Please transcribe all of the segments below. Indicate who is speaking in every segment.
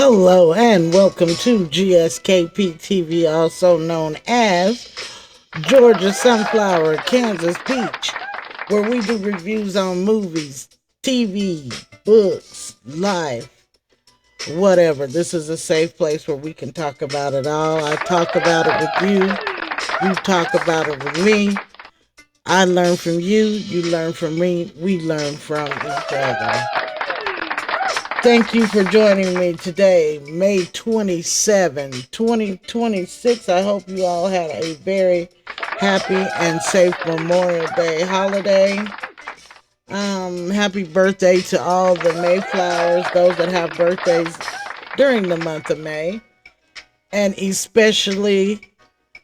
Speaker 1: Hello and welcome to gskptv, also known as Georgia Sunflower, Kansas Peach, where we do reviews on movies, TV, books, life, whatever. This is a safe place where we can talk about it all. I talk about it with you, you talk about it with me. I learn from you, you learn from me, we learn from each other. Thank you for joining me today, May 27, 2026. I hope you all had a very happy and safe Memorial Day holiday. Happy birthday to all the Mayflowers, those that have birthdays during the month of May. And especially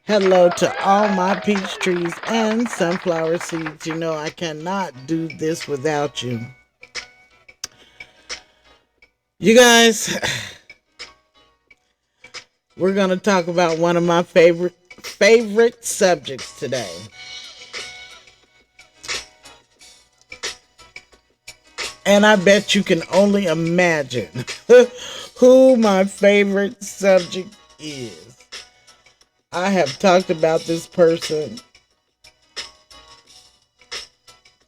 Speaker 1: hello to all my peach trees and sunflower seeds. You know I cannot do this without you. You guys, we're going to talk about one of my favorite subjects today. And I bet you can only imagine who my favorite subject is. I have talked about this person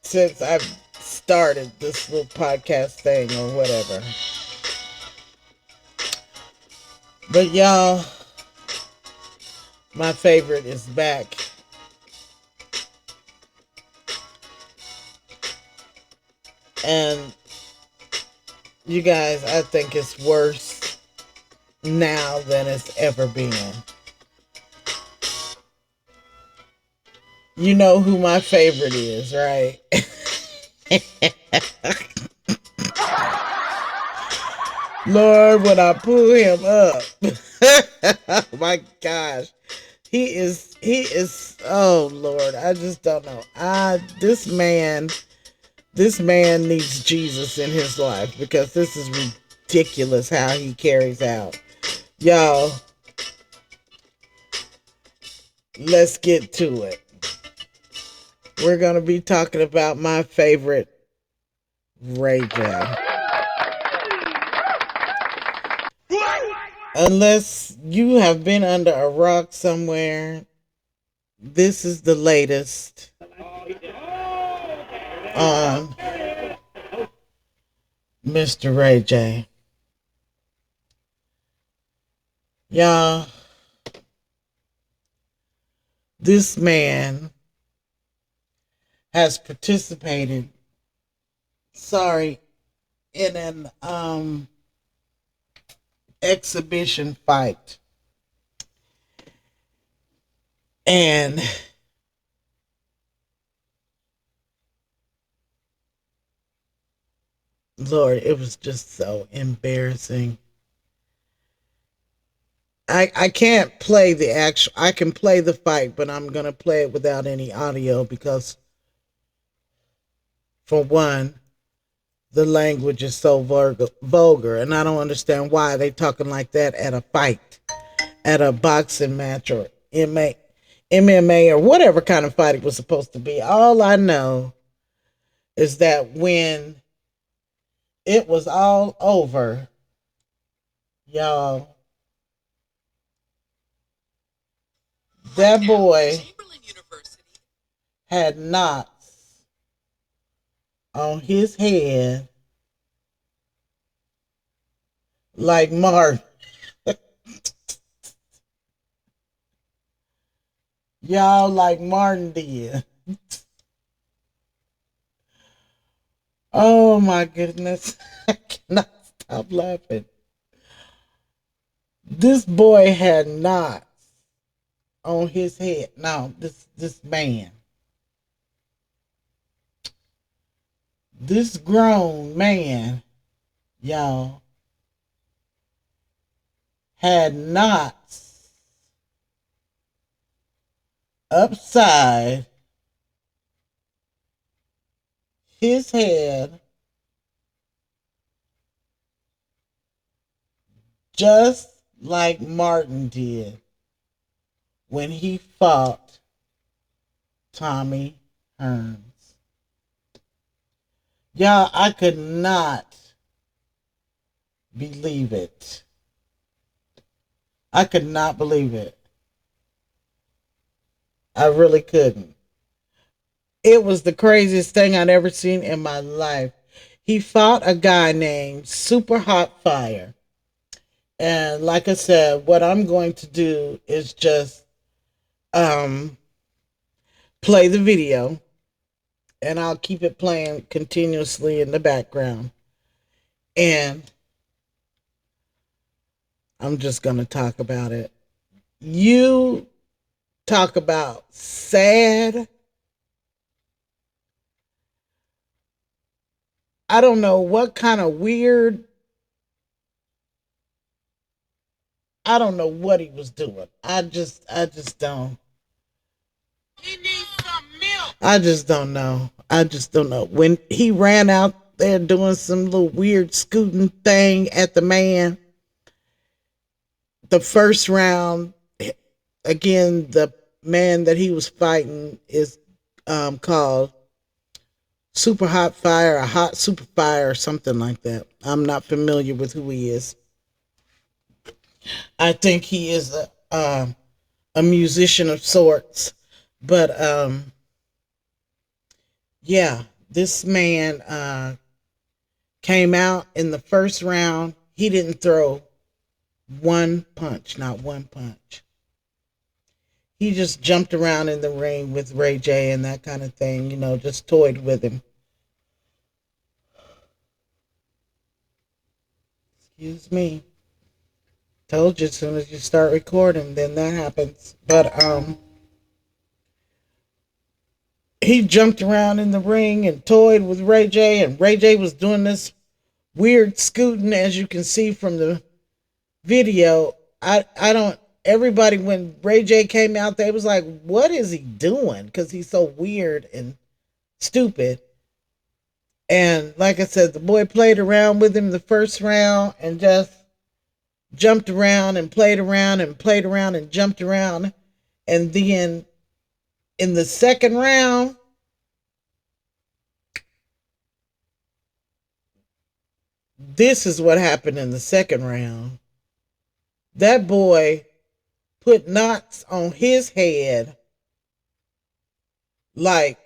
Speaker 1: since I've started this little podcast thing or whatever. But y'all, my favorite is back. And you guys, I think it's worse now than it's ever been. You know who my favorite is, right? Lord, when I pull him up, oh my gosh, he is, oh Lord, I just don't know. This man needs Jesus in his life because this is ridiculous how he carries out. Y'all, let's get to it. We're going to be talking about my favorite, Ray J. Unless you have been under a rock somewhere, this is the latest on Mr. Ray J. Y'all, this man has participated, in an exhibition fight. And Lord, it was just so embarrassing. I can't play I can play the fight, but I'm going to play it without any audio because, for one, the language is so vulgar, and I don't understand why they talking like that at a fight, at a boxing match or MMA or whatever kind of fight it was supposed to be. All I know is that when it was all over, y'all, that boy had knots on his head like Martin. Y'all, like Martin did. Oh my goodness. I cannot stop laughing. This boy had knots on his head. No, this man. This grown man, y'all, had knots upside his head, just like Martin did when he fought Tommy Hearns. Y'all, I could not believe it. I could not believe it. I really couldn't. It was the craziest thing I'd ever seen in my life. He fought a guy named Super Hot Fire. And like I said, what I'm going to do is just um, play the video, and I'll keep it playing continuously in the background. And I'm just going to talk about it. You talk about sad. I don't know what kind of weird. I don't know what he was doing. I just don't. He needs some milk. I just don't know. I just don't know. When he ran out there doing some little weird scooting thing at the man, the first round, again, the man that he was fighting is called Super Hot Fire, a Hot Super Fire, or something like that. I'm not familiar with who he is. I think he is a musician of sorts, but yeah, this man came out in the first round. He didn't throw one punch, not one punch. He just jumped around in the ring with Ray J and that kind of thing, just toyed with him. Excuse me. Told you as soon as you start recording, then that happens. But he jumped around in the ring and toyed with Ray J, and Ray J was doing this weird scooting, as you can see from the video. I don't. Everybody, when Ray J came out, they was like, "What is he doing?" Because he's so weird and stupid. And like I said, the boy played around with him the first round and just jumped around and played around and played around and jumped around. And then in the second round, this is what happened in the second round. That boy put knots on his head like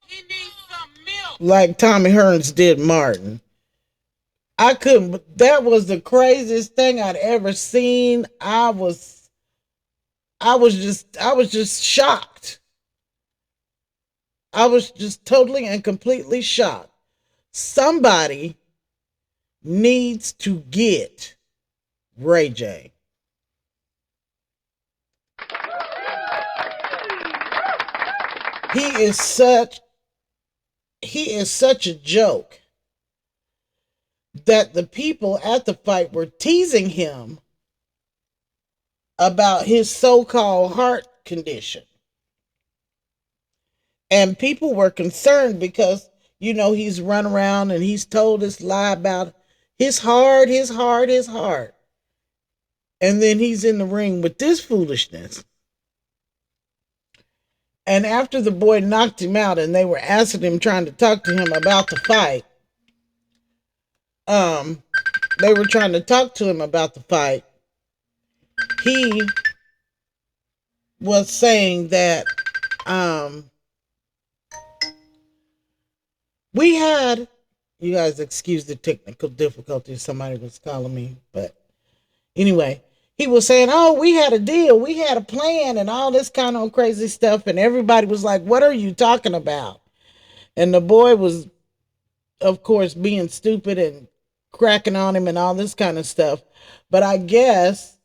Speaker 1: he needs some milk, like Tommy Hearns did Martin. I couldn't. That was the craziest thing I'd ever seen. I was just shocked. I was just totally and completely shocked. Somebody needs to get Ray J. He is such a joke that the people at the fight were teasing him about his so-called heart condition. And people were concerned because, he's run around and he's told this lie about his heart, his heart, his heart. And then he's in the ring with this foolishness. And after the boy knocked him out and they were asking him, trying to talk to him about the fight, they were trying to talk to him about the fight. He was saying that we had, you guys excuse the technical difficulties, somebody was calling me, but anyway, he was saying, oh, we had a deal, we had a plan and all this kind of crazy stuff, and everybody was like, what are you talking about? And the boy was, of course, being stupid and cracking on him and all this kind of stuff. But I guess,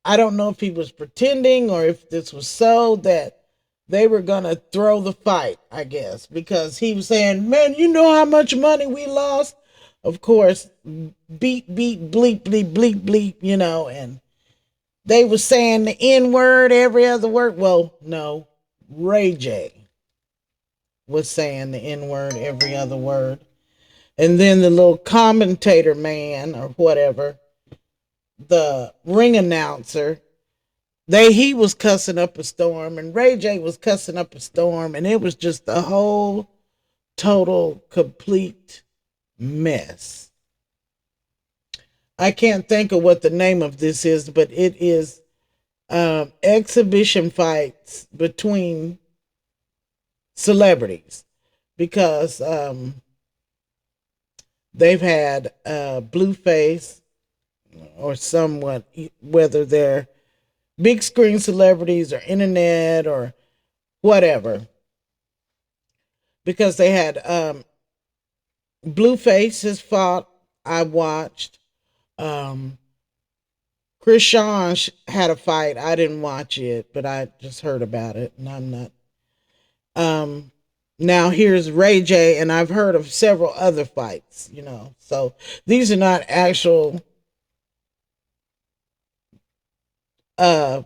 Speaker 1: I don't know if he was pretending or if this was so that they were going to throw the fight, I guess, because he was saying, man, you know how much money we lost? Of course, beep, beep, bleep, bleep, bleep, bleep, and they were saying the N word, every other word. Well, no, Ray J was saying the N word, every other word. And then the little commentator man or whatever, the ring announcer, he was cussing up a storm, and Ray J was cussing up a storm, and it was just a whole total complete mess. I can't think of what the name of this is, but it is exhibition fights between celebrities because they've had Blueface or somewhat, whether they're big screen celebrities or internet or whatever, because they had Blueface has fought. I watched. Um, Chris Sean had a fight. I didn't watch it, but I just heard about it, and I'm not. Um, Now here's Ray J, and I've heard of several other fights. So these are not actual uh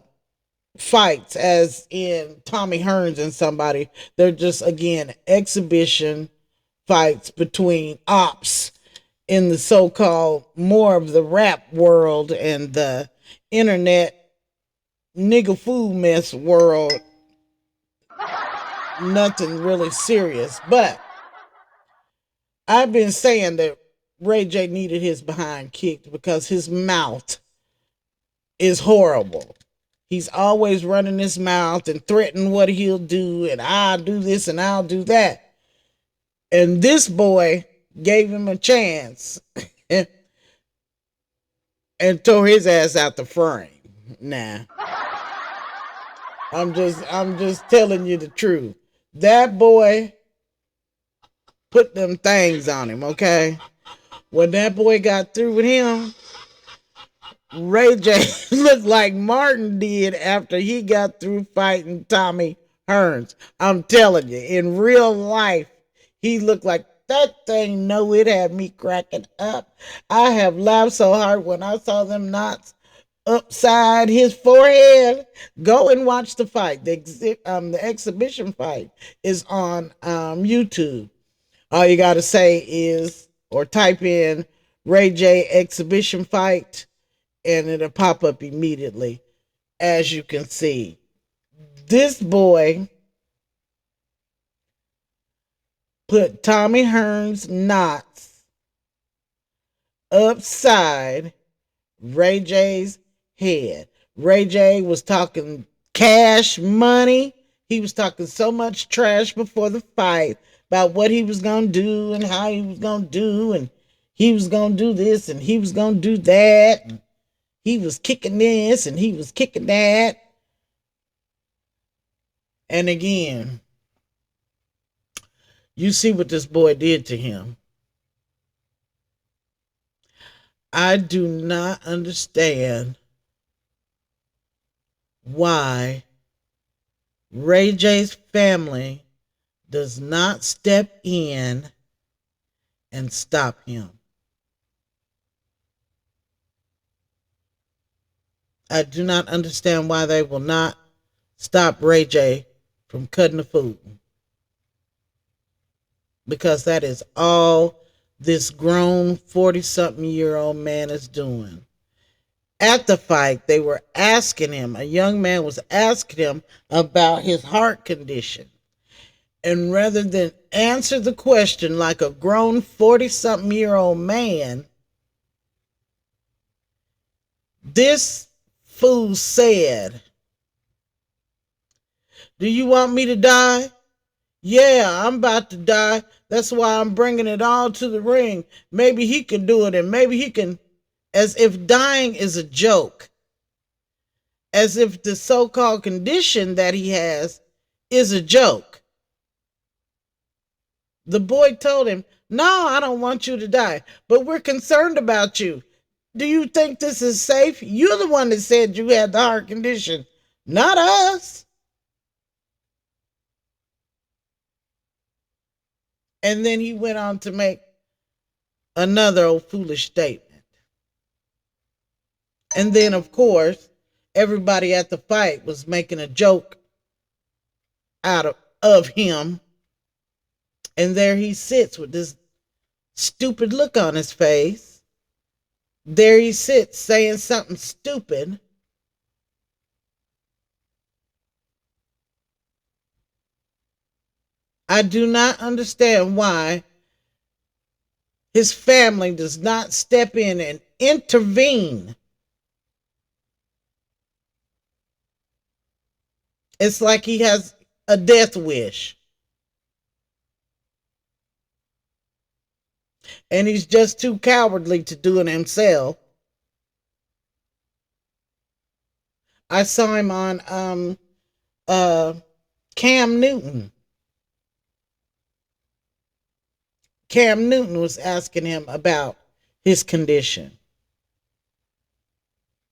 Speaker 1: fights, as in Tommy Hearns and somebody. They're just again exhibition fights between ops in the so-called more of the rap world and the internet nigga food mess world. Nothing really serious, but I've been saying that Ray J needed his behind kicked because his mouth is horrible. He's always running his mouth and threatening what he'll do, and I'll do this and I'll do that. And this boy gave him a chance and tore his ass out the frame. Nah. I'm just telling you the truth. That boy put them things on him, okay? When that boy got through with him, Ray J looked like Martin did after he got through fighting Tommy Hearns. I'm telling you, in real life, he looked like that thing. No, it had me cracking up. I have laughed so hard when I saw them knots upside his forehead. Go and watch the fight. The exhibition fight is on YouTube. All you got to say is, or type in Ray J exhibition fight, and it'll pop up immediately. As you can see, this boy put Tommy Hearns knots upside Ray J's head. Ray J was talking cash money. He was talking so much trash before the fight about what he was going to do and how he was going to do, and he was going to do this and he was going to do that. And he was kicking this and he was kicking that. And again, you see what this boy did to him. I do not understand why Ray J's family does not step in and stop him. I do not understand why they will not stop Ray J from cutting the food. Because that is all this grown 40-something-year-old man is doing. At the fight, they were asking him, a young man was asking him about his heart condition. And rather than answer the question like a grown 40-something-year-old man, this fool said, "Do you want me to die? Yeah, I'm about to die. That's why I'm bringing it all to the ring. Maybe he can do it, and maybe he can," as if dying is a joke. As if the so-called condition that he has is a joke. The boy told him, "No, I don't want you to die, but we're concerned about you. Do you think this is safe? You're the one that said you had the heart condition, not us." And then he went on to make another old foolish statement. And then, of course, everybody at the fight was making a joke out of him. And there he sits with this stupid look on his face. There he sits saying something stupid. I do not understand why his family does not step in and intervene. It's like he has a death wish. And he's just too cowardly to do it himself. I saw him on uh Cam Newton. Cam Newton was asking him about his condition.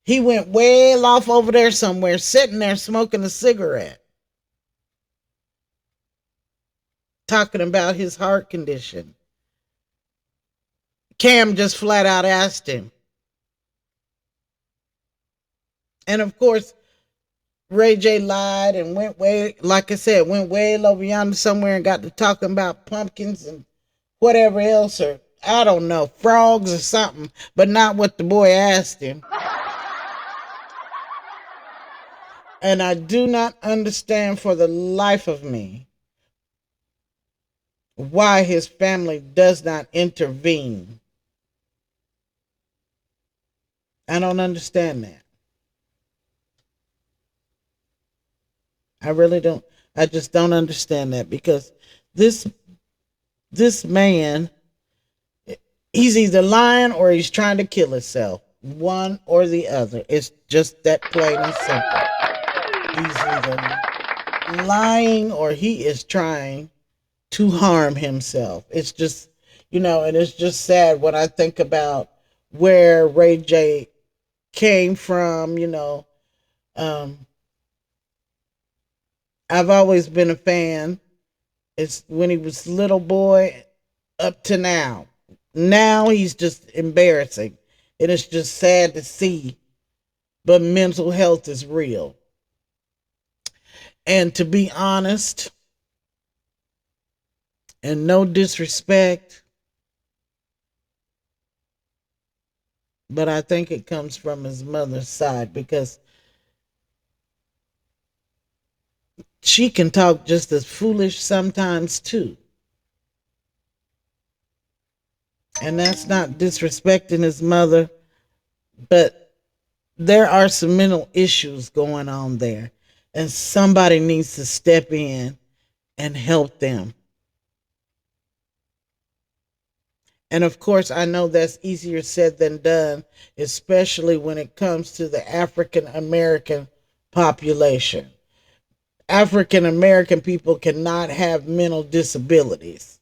Speaker 1: He went way off over there somewhere, sitting there smoking a cigarette, talking about his heart condition. Cam just flat out asked him. And of course, Ray J lied and went way, like I said, went way over yonder somewhere and got to talking about pumpkins and whatever else, or I don't know, frogs or something, but not what the boy asked him. And I do not understand for the life of me why his family does not intervene. I don't understand that. I really don't. I just don't understand that, because this man, he's either lying or he's trying to kill himself. One or the other. It's just that plain and simple. He's either lying or he is trying to harm himself. It's just, and it's just sad when I think about where Ray J came from. I've always been a fan. It's when he was little boy up to now. Now he's just embarrassing. And it's just sad to see. But mental health is real. And to be honest, and no disrespect, but I think it comes from his mother's side, because she can talk just as foolish sometimes too. And that's not disrespecting his mother, but there are some mental issues going on there. And somebody needs to step in and help them. And of course, I know that's easier said than done, especially when it comes to the African American population. African American people cannot have mental disabilities.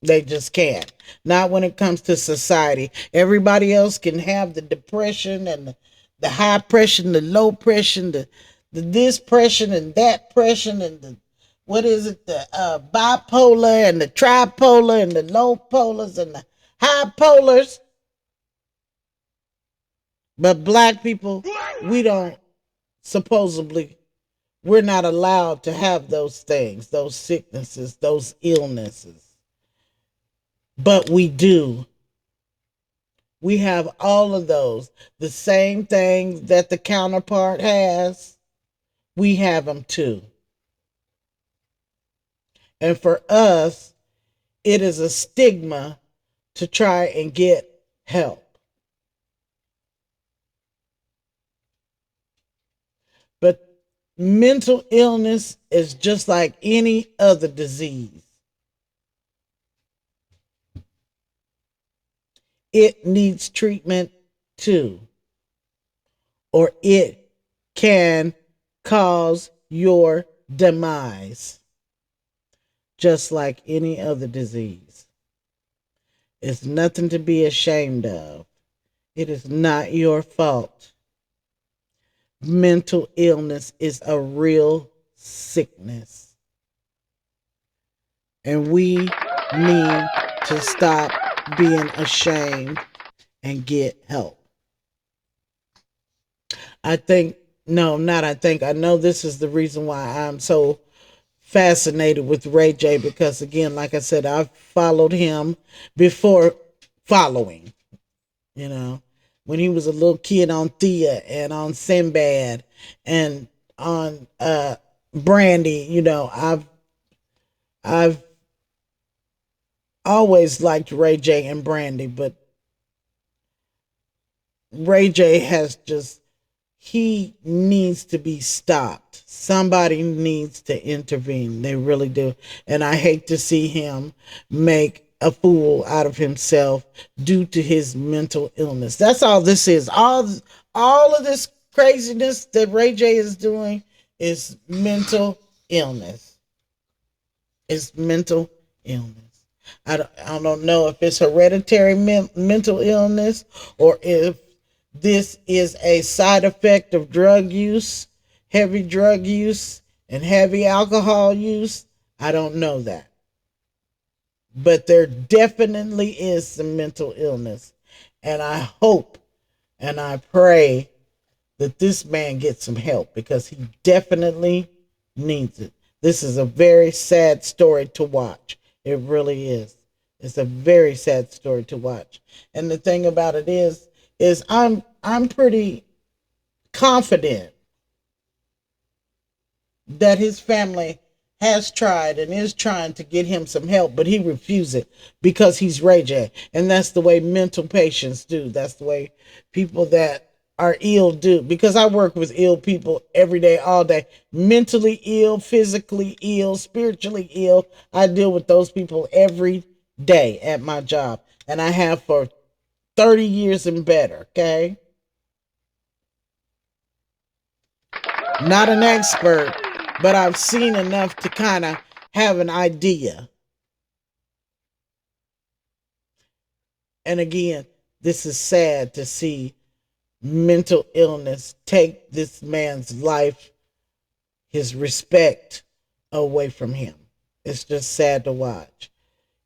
Speaker 1: They just can't. Not when it comes to society. Everybody else can have the depression and the high pressure, the low pressure, the this pressure and that pressure, and the what is it? The bipolar and the tripolar and the low polars and the high polars. But black people, we don't supposedly, we're not allowed to have those things, those sicknesses, those illnesses. But we do. We have all of those. The same things that the counterpart has, we have them too. And for us, it is a stigma to try and get help. But mental illness is just like any other disease. It needs treatment too, or it can cause your demise, just like any other disease. It's nothing to be ashamed of. It is not your fault. Mental illness is a real sickness. And we need to stop being ashamed and get help. I know this is the reason why I'm so fascinated with Ray J, because again, like I said, I've followed him before following, when he was a little kid on Thea and on Sinbad and on Brandy. I've always liked Ray J and Brandy, but Ray J has just, he needs to be stopped. Somebody needs to intervene. They really do. And I hate to see him make a fool out of himself due to his mental illness. That's all this is. All of this craziness that Ray J is doing is mental illness. It's mental illness. I don't know if it's hereditary mental illness or if this is a side effect of drug use, heavy drug use, and heavy alcohol use. I don't know that. But there definitely is some mental illness. And I hope and I pray that this man gets some help because he definitely needs it. This is a very sad story to watch. It really is. It's a very sad story to watch. And the thing about it is I'm pretty confident that his family has tried and is trying to get him some help, but he refuses because he's Ray J. And that's the way mental patients do. That's the way people that are ill do. Because I work with ill people every day, all day. Mentally ill, physically ill, spiritually ill. I deal with those people every day at my job. And I have for 30 years and better, okay? Not an expert, but I've seen enough to kind of have an idea. And again, this is sad to see mental illness take this man's life, his respect away from him. It's just sad to watch.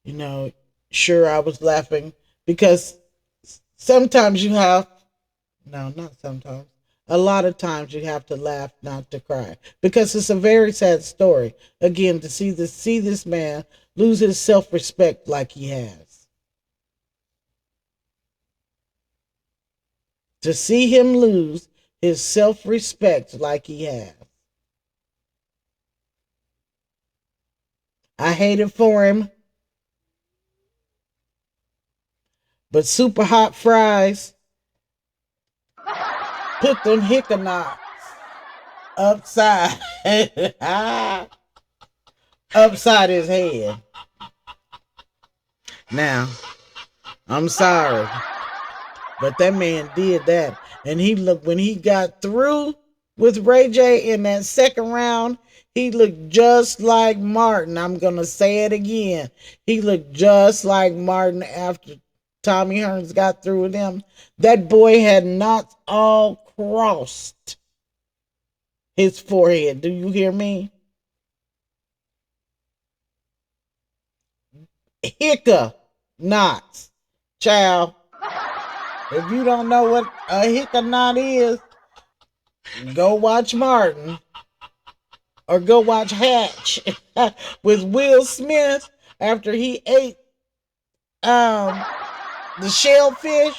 Speaker 1: You know, sure, I was laughing because sometimes you have, no, not sometimes, a lot of times you have to laugh, not to cry, because it's a very sad story. Again, to see this man lose his self-respect like he has. To see him lose his self-respect like he has. I hate it for him. But super hot fries, put them hickonots upside upside his head. Now, I'm sorry, but that man did that. And he looked, when he got through with Ray J in that second round, he looked just like Martin. I'm going to say it again. He looked just like Martin after Tommy Hearns got through with him. That boy had knots all crossed his forehead. Do you hear me? Hiccup knots. Child, if you don't know what a hiccup knot is, go watch Martin or go watch Hatch with Will Smith after he ate the shellfish,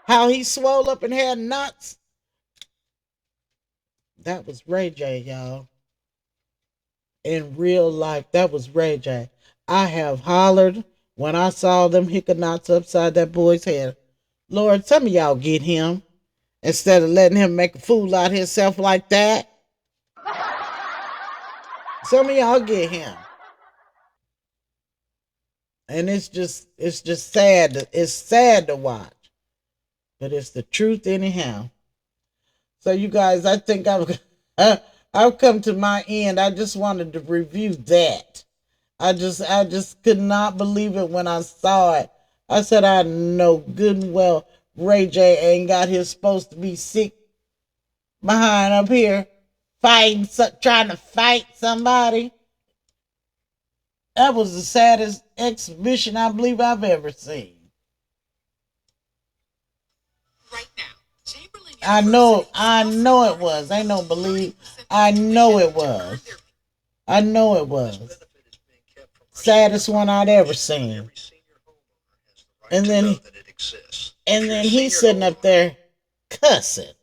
Speaker 1: how he swole up and had knots. That was Ray J, y'all. In real life, that was Ray J. I have hollered when I saw them hiccup knots upside that boy's head. Lord, some of y'all get him instead of letting him make a fool out of himself like that. Some of y'all get him. And it's just sad. It's sad to watch. But it's the truth anyhow. So you guys, I think I've come to my end. I just wanted to review that. I just could not believe it when I saw it. I said, I know good and well Ray J ain't got his supposed to be sick behind up here fighting, trying to fight somebody. That was the saddest exhibition I believe I've ever seen. Right now, I know it was. I don't believe. I know it was. I know it was. Saddest one I'd ever seen. And then he's sitting up there cussing.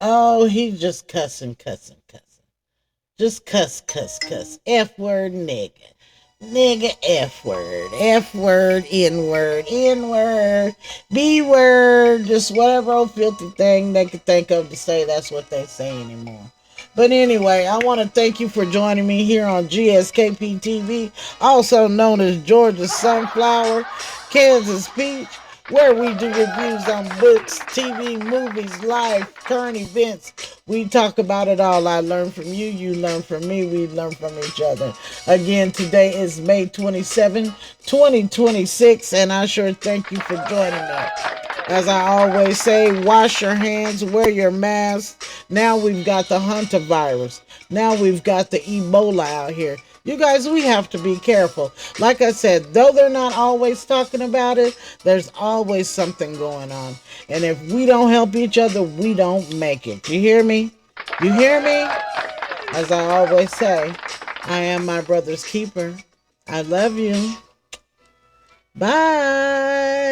Speaker 1: Oh, he's just cussing. Just cuss. F word nigga. Nigga, F word, F word, N word, N word, B word, just whatever old filthy thing they could think of to say, that's what they say anymore. But anyway, I want to thank you for joining me here on gskptv, also known as Georgia Sunflower, Kansas Peach, where we do reviews on books, TV, movies, life, current events. We talk about it all. I learn from you, you learn from me, we learn from each other. Again, today is May 27, 2026, and I sure thank you for joining me. As I always say, wash your hands, wear your mask. Now we've got the Hunter virus. Now we've got the Ebola out here. You guys, we have to be careful. Like I said, though they're not always talking about it, there's always something going on. And if we don't help each other, we don't make it. You hear me? You hear me? As I always say, I am my brother's keeper. I love you. Bye.